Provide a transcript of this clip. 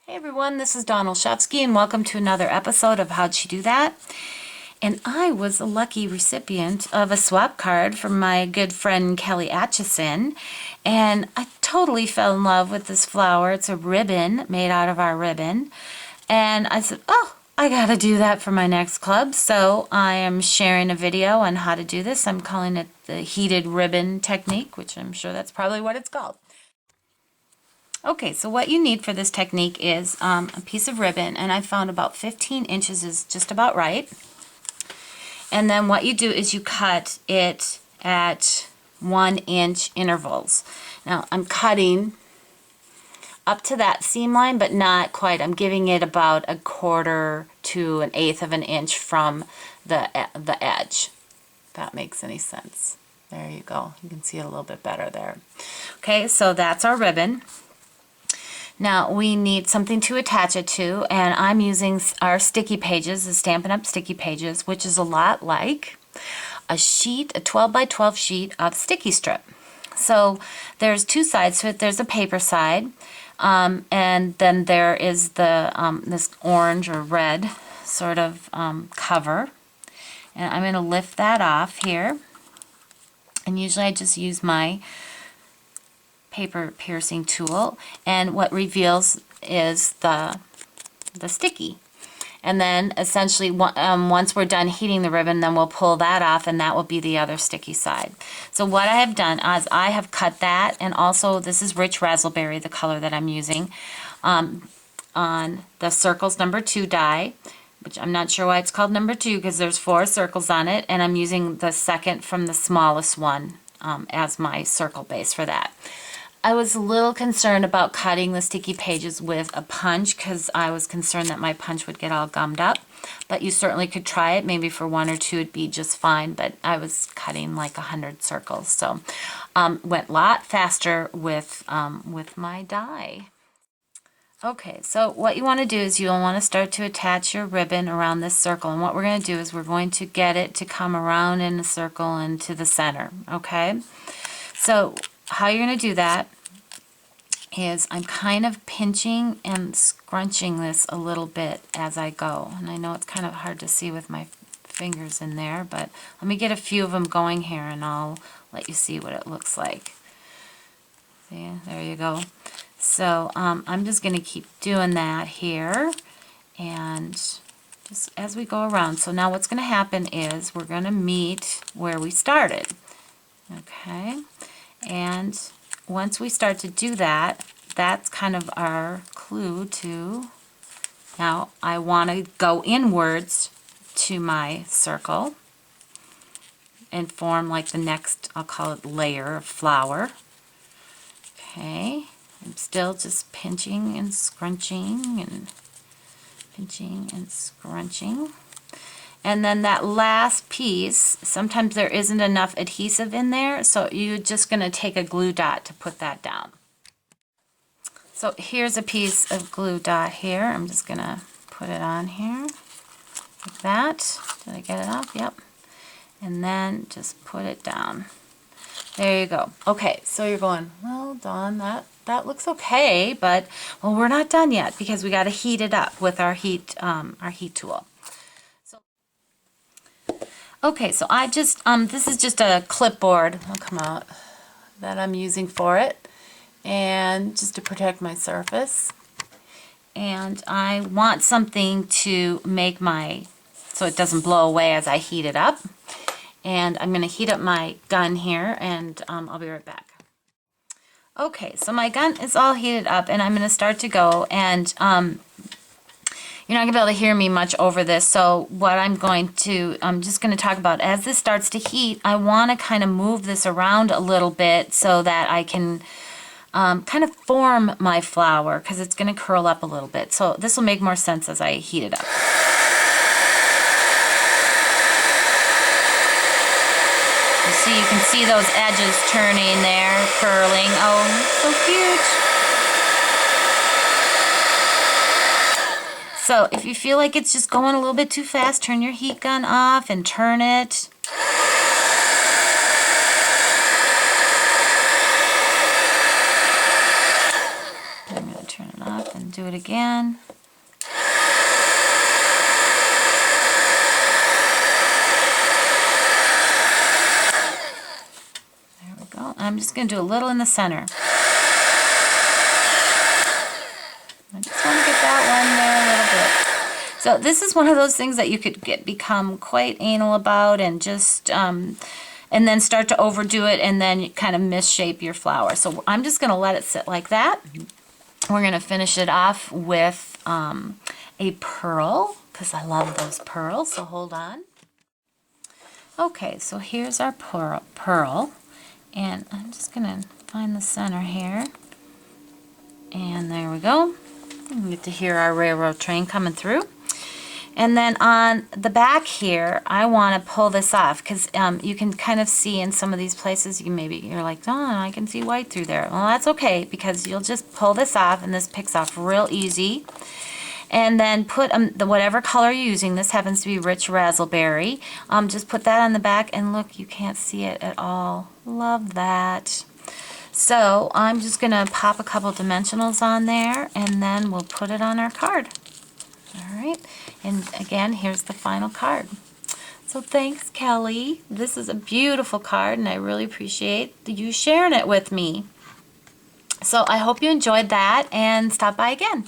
Hey everyone, this is Dawn Olszewski and welcome to another episode of How'd She Do That? And I was a lucky recipient of a swap card from my good friend Kelly Atchison, and I totally fell in love with this flower. It's a ribbon made out of our ribbon, and I said, oh, I gotta do that for my next club, so I am sharing a video on how to do this. I'm calling it the heated ribbon technique, which I'm sure that's probably what it's called. Okay, so what you need for this technique is a piece of ribbon, and I found about 15 inches is just about right. And then what you do is you cut it at 1 inch intervals. Now I'm cutting up to that seam line, but not quite. I'm giving it about 1/4 to 1/8 of an inch from the edge, if that makes any sense. There you go. You can see it a little bit better there. Okay, so that's our ribbon. Now we need something to attach it to, and I'm using our sticky pages, the Stampin' Up! Sticky pages, which is a lot like a 12 by 12 sheet of sticky strip. So there's two sides to it. There's a paper side, and then there is the this orange or red sort of cover. And I'm going to lift that off here. And usually I just use my paper piercing tool, and what reveals is the sticky. And then essentially once we're done heating the ribbon, then we'll pull that off, and that will be the other sticky side. So what I have done is I have cut that, and also this is rich raspberry, the color that I'm using, on the circles number 2 die, which I'm not sure why it's called number 2 because there's 4 circles on it, and I'm using the second from the smallest one as my circle base for that. I was a little concerned about cutting the sticky pages with a punch because I was concerned that my punch would get all gummed up, but you certainly could try it. Maybe for 1 or 2 it'd be just fine, but I was cutting like 100 circles, so went a lot faster with my die. Okay, so what you want to do is you'll want to start to attach your ribbon around this circle, and what we're going to do is we're going to get it to come around in a circle into the center, okay? So how you're going to do that is I'm kind of pinching and scrunching this a little bit as I go. And I know it's kind of hard to see with my fingers in there, but let me get a few of them going here and I'll let you see what it looks like. See, there you go. So I'm just going to keep doing that here, and just as we go around. So now what's going to happen is we're going to meet where we started. Okay, and once we start to do that, that's kind of our clue to, now I want to go inwards to my circle and form like the next, I'll call it layer of flower. Okay, I'm still just pinching and scrunching and pinching and scrunching. And then that last piece, sometimes there isn't enough adhesive in there, so you're just going to take a glue dot to put that down. So here's a piece of glue dot here. I'm just going to put it on here like that. Did I get it off? Yep. And then just put it down. There you go. Okay, so you're going, well, Dawn, that looks okay, but well, we're not done yet because we got to heat it up with our heat tool. Okay, so I just, this is just a clipboard, I'll come out, that I'm using for it, and just to protect my surface. And I want something to make so it doesn't blow away as I heat it up. And I'm going to heat up my gun here, and I'll be right back. Okay, so my gun is all heated up, and I'm going to start to go, and you're not going to be able to hear me much over this, so what I'm just going to talk about, as this starts to heat, I want to kind of move this around a little bit so that I can kind of form my flower, because it's going to curl up a little bit. So this will make more sense as I heat it up. You can see those edges turning there, curling. Oh, so cute. So if you feel like it's just going a little bit too fast, turn your heat gun off and turn it. I'm going to turn it off and do it again. There we go. I'm just going to do a little in the center. I just want to get that one there a little bit. So this is one of those things that you could become quite anal about and just, and then start to overdo it and then kind of misshape your flower. So I'm just going to let it sit like that. We're going to finish it off with a pearl, because I love those pearls, so hold on. Okay, so here's our pearl, and I'm just going to find the center here. And there we go. You get to hear our railroad train coming through. And then on the back here, I want to pull this off because you can kind of see in some of these places, you're like, oh, I can see white through there. Well, that's okay because you'll just pull this off and this picks off real easy. And then put whatever color you're using. This happens to be rich razzleberry. Just put that on the back and look, you can't see it at all. Love that. So I'm just going to pop a couple dimensionals on there and then we'll put it on our card. All right, and again, here's the final card. So thanks, Kelly. This is a beautiful card and I really appreciate you sharing it with me. So I hope you enjoyed that and stop by again.